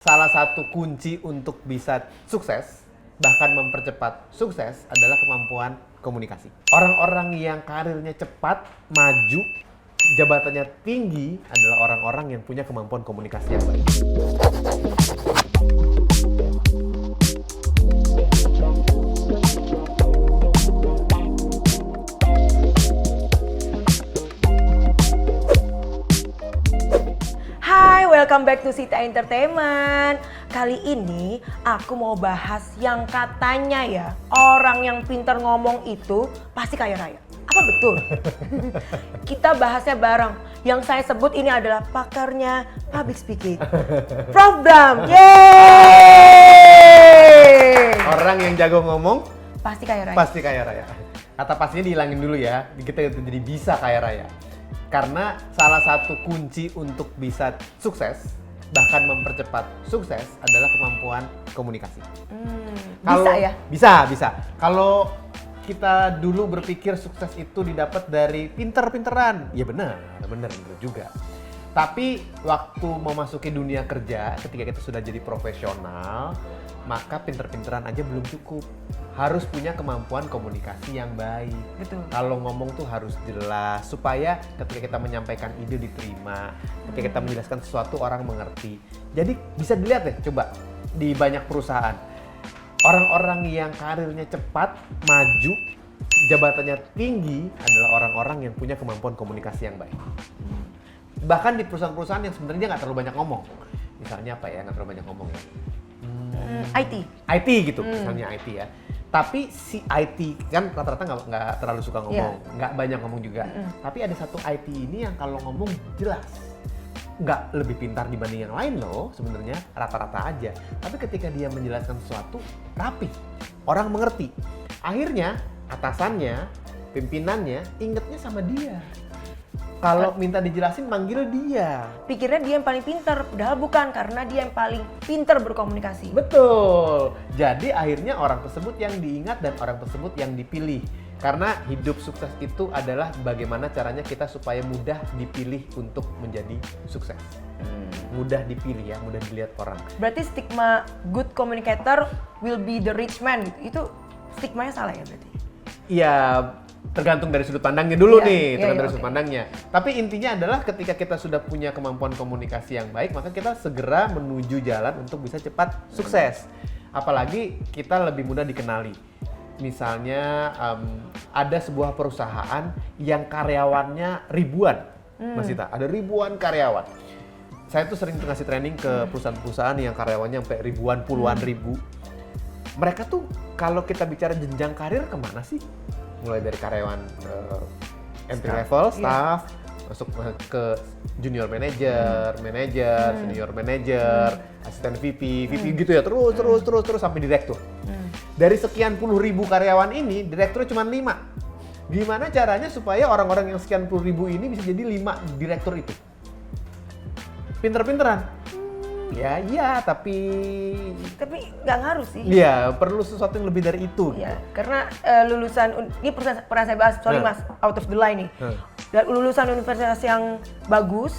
Salah satu kunci untuk bisa sukses, bahkan mempercepat sukses adalah kemampuan komunikasi. Orang-orang yang karirnya cepat, maju, jabatannya tinggi adalah orang-orang yang punya kemampuan komunikasi yang baik. Welcome back to Sita Entertainment. Kali ini aku mau bahas yang katanya ya, orang yang pintar ngomong itu pasti kaya raya. Apa betul? Kita bahasnya bareng. Yang saya sebut ini adalah pakarnya public speaking, Prof. Bram. Yeay! Orang yang jago ngomong pasti kaya raya. pasti kaya raya. Kata pastinya dihilangin dulu ya, kita jadi bisa kaya raya. Karena salah satu kunci untuk bisa sukses, bahkan mempercepat sukses adalah kemampuan komunikasi. Bisa ya? Bisa. Kalau kita dulu berpikir sukses itu didapat dari pinter-pinteran, ya benar juga. Tapi waktu memasuki dunia kerja, ketika kita sudah jadi profesional, maka pinter-pinteran aja belum cukup. Harus punya kemampuan komunikasi yang baik. Betul. Kalau ngomong tuh harus jelas, supaya ketika kita menyampaikan ide diterima, ketika kita menjelaskan sesuatu orang mengerti. Jadi bisa dilihat deh, coba di banyak perusahaan. Orang-orang yang karirnya cepat, maju, jabatannya tinggi adalah orang-orang yang punya kemampuan komunikasi yang baik. Bahkan di perusahaan-perusahaan yang sebenarnya nggak terlalu banyak ngomong. Misalnya apa ya, nggak terlalu banyak ngomong ya? IT gitu, misalnya IT ya. Tapi si IT kan rata-rata nggak terlalu suka ngomong, nggak banyak ngomong juga. Tapi ada satu IT ini yang kalau ngomong jelas, nggak lebih pintar dibanding yang lain loh sebenarnya, rata-rata aja. Tapi ketika dia menjelaskan sesuatu rapi, orang mengerti. Akhirnya atasannya, pimpinannya ingetnya sama dia. Kalau minta dijelasin manggil dia. Pikirnya dia yang paling pintar, padahal bukan, karena dia yang paling pintar berkomunikasi. Betul. Jadi akhirnya orang tersebut yang diingat dan orang tersebut yang dipilih. Karena hidup sukses itu adalah bagaimana caranya kita supaya mudah dipilih untuk menjadi sukses. Mudah dipilih ya, mudah dilihat orang. Berarti stigma good communicator will be the rich man gitu. Itu stigmanya salah ya berarti? Iya, tergantung dari sudut pandangnya dulu nih, tergantung dari oke. sudut pandangnya. Tapi intinya adalah ketika kita sudah punya kemampuan komunikasi yang baik, maka kita segera menuju jalan untuk bisa cepat sukses. Apalagi kita lebih mudah dikenali. Misalnya ada sebuah perusahaan yang karyawannya ribuan, Mas Sita, ada ribuan karyawan. Saya tuh sering ngasih training ke perusahaan-perusahaan yang karyawannya sampai ribuan, puluhan ribu. Mereka tuh kalau kita bicara jenjang karir kemana sih? Mulai dari karyawan entry level, staff, masuk ke junior manager, senior manager, asisten VP gitu ya, terus sampai direktur. Dari sekian puluh ribu karyawan ini, direktur cuma 5. Gimana caranya supaya orang-orang yang sekian puluh ribu ini bisa jadi 5 direktur itu? Pinter-pinteran. Ya iya, tapi nggak ngaruh sih. iya, perlu sesuatu yang lebih dari itu. Ya, karena lulusan ini pernah saya bahas, sorry Mas, out of the line nih. Dan lulusan universitas yang bagus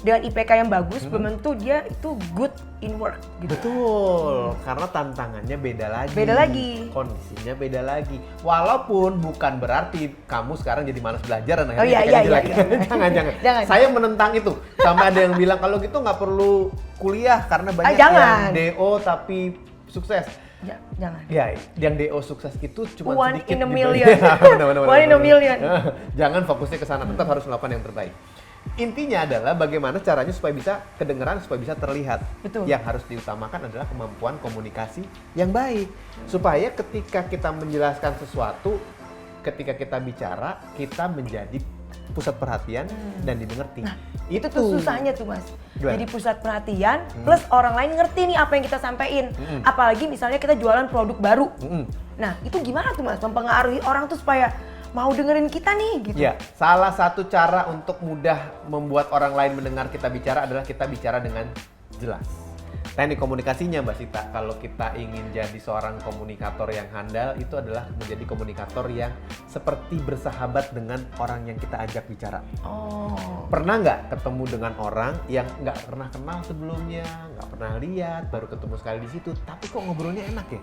dengan IPK yang bagus belum tentu dia itu good in work gitu. Betul, karena tantangannya beda lagi. Beda lagi. Kondisinya beda lagi. Walaupun bukan berarti kamu sekarang jadi malas belajar dan akhirnya iya. jelek. Jangan. Saya menentang itu. Sampai ada yang bilang kalau gitu nggak perlu kuliah karena banyak yang DO tapi sukses. Jangan. Ya, yang DO sukses itu cuma One sedikit. in a million. Benar. One in a million. Jangan fokusnya ke sana, tetap harus melakukan yang terbaik. Intinya adalah bagaimana caranya supaya bisa kedengeran, supaya bisa terlihat. Betul. Yang harus diutamakan adalah kemampuan komunikasi yang baik. Supaya ketika kita menjelaskan sesuatu, ketika kita bicara, kita menjadi pusat perhatian dan dimengerti. Nah, itu tuh susahnya tuh Mas. Gimana? Jadi pusat perhatian plus orang lain ngerti nih apa yang kita sampaikan. Apalagi misalnya kita jualan produk baru. Nah, itu gimana tuh Mas mempengaruhi orang tuh supaya mau dengerin kita nih gitu. Ya, salah satu cara untuk mudah membuat orang lain mendengar kita bicara adalah kita bicara dengan jelas. Teknik komunikasinya Mbak Sita, kalau kita ingin jadi seorang komunikator yang handal, itu adalah menjadi komunikator yang seperti bersahabat dengan orang yang kita ajak bicara. Oh. Pernah nggak ketemu dengan orang yang nggak pernah kenal sebelumnya, nggak pernah lihat, baru ketemu sekali di situ, tapi kok ngobrolnya enak ya?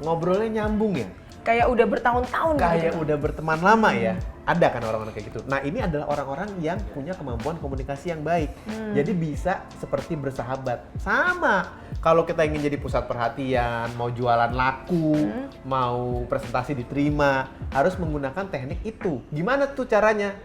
Ngobrolnya nyambung ya? Kayak udah bertahun-tahun Kayak gitu. udah berteman lama ya. Ada kan orang-orang kayak gitu. Nah, ini adalah orang-orang yang punya kemampuan komunikasi yang baik. Jadi bisa seperti bersahabat. Sama kalau kita ingin jadi pusat perhatian, mau jualan laku, mau presentasi diterima, harus menggunakan teknik itu. Gimana tuh caranya?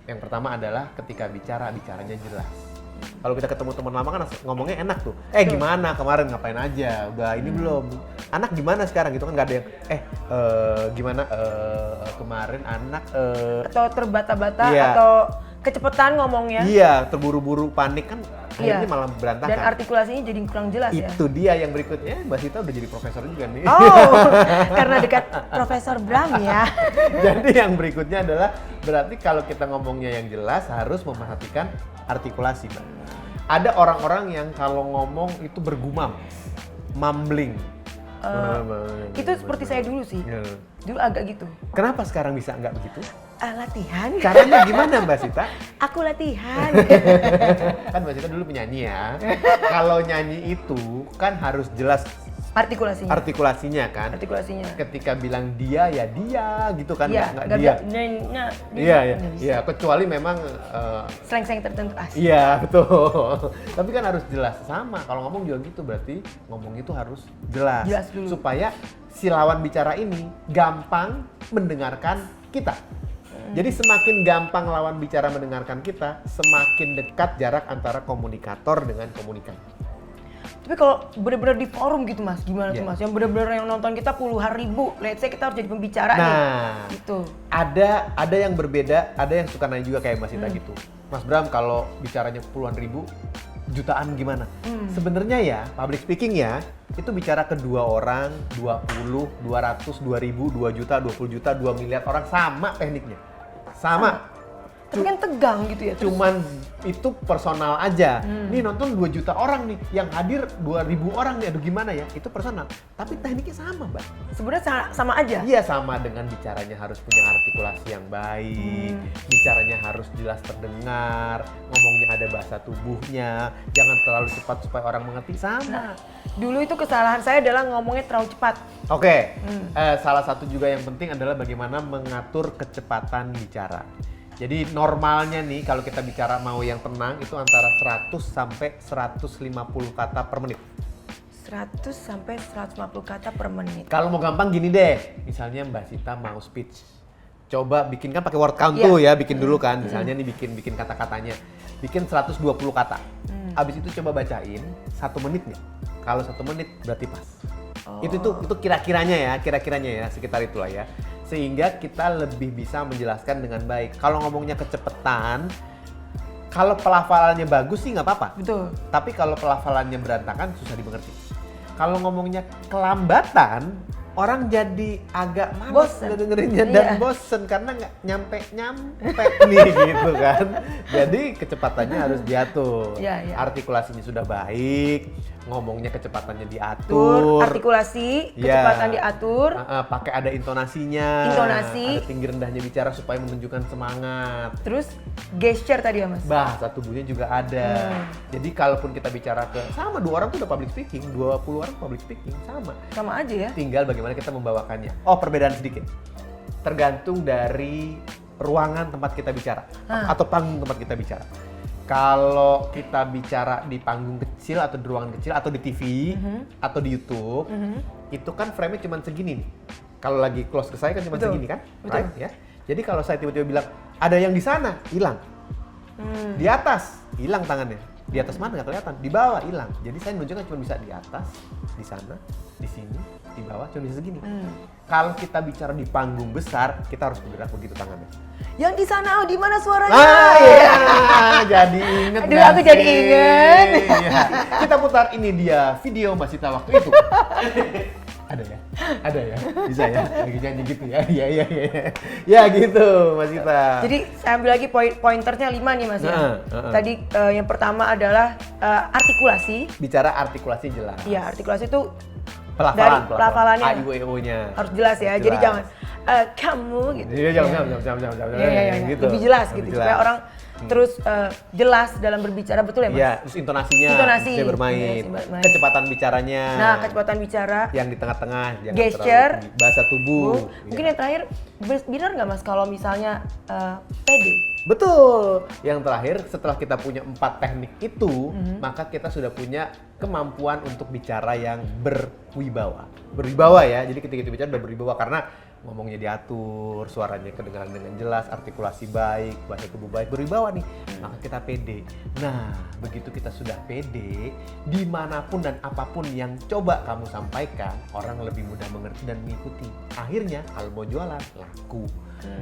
Yang pertama adalah ketika bicaranya jelas. Kalau kita ketemu teman lama kan ngomongnya enak tuh. Gimana kemarin ngapain aja? Udah ini belum? Anak gimana sekarang gitu kan nggak ada yang gimana kemarin anak Atau terbata-bata Iya. atau kecepatan ngomongnya. iya terburu-buru panik kan akhirnya Iya. malah berantakan. Dan artikulasinya jadi kurang jelas ya. Itu dia yang berikutnya. Mbak Sita udah jadi profesor juga nih. Oh, karena dekat Profesor Bram ya. Jadi yang berikutnya adalah berarti kalau kita ngomongnya yang jelas harus memperhatikan artikulasi, Mbak. Ada orang-orang yang kalau ngomong itu bergumam, mumbling. Itu seperti saya dulu sih. Ya. Dulu agak gitu. Kenapa sekarang bisa nggak begitu? Latihan. Caranya gimana Mbak Sita? Aku latihan. Kan Mbak Sita dulu penyanyi ya. Kalau nyanyi itu kan harus jelas Artikulasinya. artikulasinya kan. Artikulasinya. Ketika bilang dia ya dia gitu kan, Iya, nggak nggak dia. Iya, iya, nggak bisa. iya. Kecuali memang Slang-slang tertentu asli. iya betul. Tapi kan harus jelas sama. Kalau ngomong juga gitu berarti ngomong itu harus jelas. Jelas dulu. Supaya si lawan bicara ini gampang mendengarkan kita. Jadi semakin gampang lawan bicara mendengarkan kita, semakin dekat jarak antara komunikator dengan komunikan. Tapi kalau bener-bener di forum gitu Mas, gimana tuh Iya. Mas? Yang bener-bener yang nonton kita puluhan ribu, let's say kita harus jadi pembicara nih. Nah, Gitu. ada yang berbeda, ada yang suka nanya juga kayak Mas Ita gitu. Mas Bram kalau bicaranya puluhan ribu, jutaan gimana? Sebenarnya ya, public speaking ya, itu bicara ke dua orang, 20, 200, 2000, 2 juta, 20 juta, 2 miliar orang sama tekniknya. Sama. Tapi kan tegang gitu ya. Terus Cuman itu personal aja. Nih nonton 2 juta orang nih, yang hadir 2000 orang nih, aduh gimana ya? Itu personal. Tapi tekniknya sama, Mbak. sebenarnya sama aja. Iya, sama dengan bicaranya harus punya artikulasi yang baik, bicaranya harus jelas terdengar, ngomongnya ada bahasa tubuhnya, jangan terlalu cepat supaya orang mengerti, sama. Nah, dulu itu kesalahan saya adalah ngomongnya terlalu cepat. Oke, salah satu juga yang penting adalah bagaimana mengatur kecepatan bicara. Jadi normalnya nih kalau kita bicara mau yang tenang itu antara 100 sampai 150 kata per menit. 100 sampai 150 kata per menit. Kalau mau gampang gini deh, misalnya Mbak Sita mau speech. Coba bikin kan pakai word count Iya. tuh ya, bikin dulu kan. Misalnya nih bikin kata-katanya. Bikin 120 kata. Abis itu coba bacain 1 menit nih. Kalau 1 menit berarti pas. Itu kira-kiranya ya, sekitar itulah ya. Sehingga kita lebih bisa menjelaskan dengan baik. Kalau ngomongnya kecepatan, kalau pelafalannya bagus sih nggak apa-apa. Betul. Tapi kalau pelafalannya berantakan susah dimengerti. Kalau ngomongnya kelambatan, orang jadi agak malas Bosen. ngedengerinnya dan Iya. bosen karena nggak nyampe nih gitu kan. Jadi kecepatannya harus diatur. Iya, iya. Artikulasinya sudah baik, ngomongnya kecepatannya Tur, diatur. artikulasi, Iya. kecepatan diatur. Pakai ada intonasinya. Intonasi. Ada tinggi rendahnya bicara supaya menunjukkan semangat. Terus gesture tadi ya Mas. Bahasa tubuhnya juga ada. Jadi kalaupun kita bicara ke sama 2 orang tuh udah public speaking, 20 orang public speaking sama. Sama aja ya. Tinggal bagaimana kita membawakannya. Oh, perbedaan sedikit. Tergantung dari ruangan tempat kita bicara atau panggung tempat kita bicara. Kalau kita bicara di panggung kecil atau di ruangan kecil atau di TV atau di YouTube, itu kan frame-nya cuma segini nih. Kalau lagi close ke saya kan cuma Betul. segini kan, Betul. right? Ya. Jadi kalau saya tiba-tiba bilang ada yang di sana, hilang. Di atas, hilang tangannya. Di atas mana nggak kelihatan, di bawah hilang. Jadi saya menunjukkan cuma bisa di atas, di sana, di sini, di bawah cuma bisa segini. Kalau kita bicara di panggung besar, kita harus bergerak begitu tangannya. Yang di sana, oh di mana suaranya? Iya, jadi inget. Aduh, nggak aku jadi sih? inget. Iya. Kita putar ini dia video Mbak Sita waktu itu. Ada ya? Ada ya? Bisa ya? Lagi nyanyi gitu ya? Iya. Ya gitu, Mas Gita. Jadi saya ambil lagi pointernya 5 nih Mas ya. Tadi yang pertama adalah artikulasi. Bicara artikulasi jelas. Iya, artikulasi itu Pelafalan. pelafalannya A, I, U, E, O-nya. harus jelas ya. Harus Jadi jelas. jangan kamu gitu. Iya, jangan. Iya. Gitu. Lebih jelas gitu. Lebih Supaya orang terus jelas dalam berbicara, betul ya Mas? Iya, terus intonasinya Intonasi. bisa bermain. Bermain. Kecepatan bicaranya. Nah, kecepatan bicara. Yang di tengah-tengah, jangan Gesture. terlalu tinggi. Bahasa tubuh. Mungkin Iya. yang terakhir, benar nggak Mas kalau misalnya pede? Betul. Yang terakhir, setelah kita punya 4 teknik itu, maka kita sudah punya kemampuan untuk bicara yang berwibawa. Berwibawa ya. Jadi ketika kita bicara udah berwibawa karena ngomongnya diatur, suaranya kedengaran dengan jelas, artikulasi baik, bahasa tubuh baik, berwibawa nih, maka kita pede. Nah, begitu kita sudah pede, dimanapun dan apapun yang coba kamu sampaikan, orang lebih mudah mengerti dan mengikuti. Akhirnya, kalau mau jualan, laku.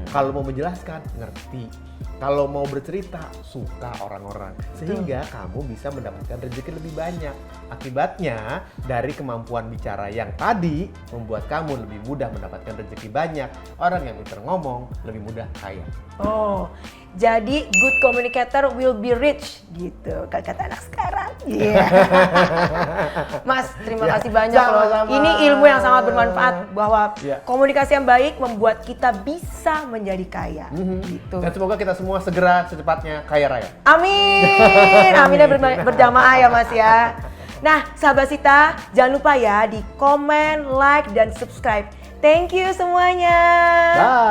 Kalau mau menjelaskan, ngerti. Kalau mau bercerita, suka orang-orang. Sehingga kamu bisa mendapatkan rezeki lebih banyak. Akibatnya, dari kemampuan bicara yang tadi, membuat kamu lebih mudah mendapatkan rezeki banyak. Orang yang pintar ngomong, lebih mudah kaya. Oh, jadi good communicator will be rich gitu kata anak sekarang. Iya. Mas, terima kasih banyak loh. Sama-sama. Ini ilmu yang sangat bermanfaat bahwa Ya. komunikasi yang baik membuat kita bisa menjadi kaya. Gitu. Dan semoga kita semua segera secepatnya kaya raya. Amin. Aminnya berjamaah ya Mas ya. Nah, sahabat Sita, jangan lupa ya di komen, like, dan subscribe. Thank you semuanya. Bye.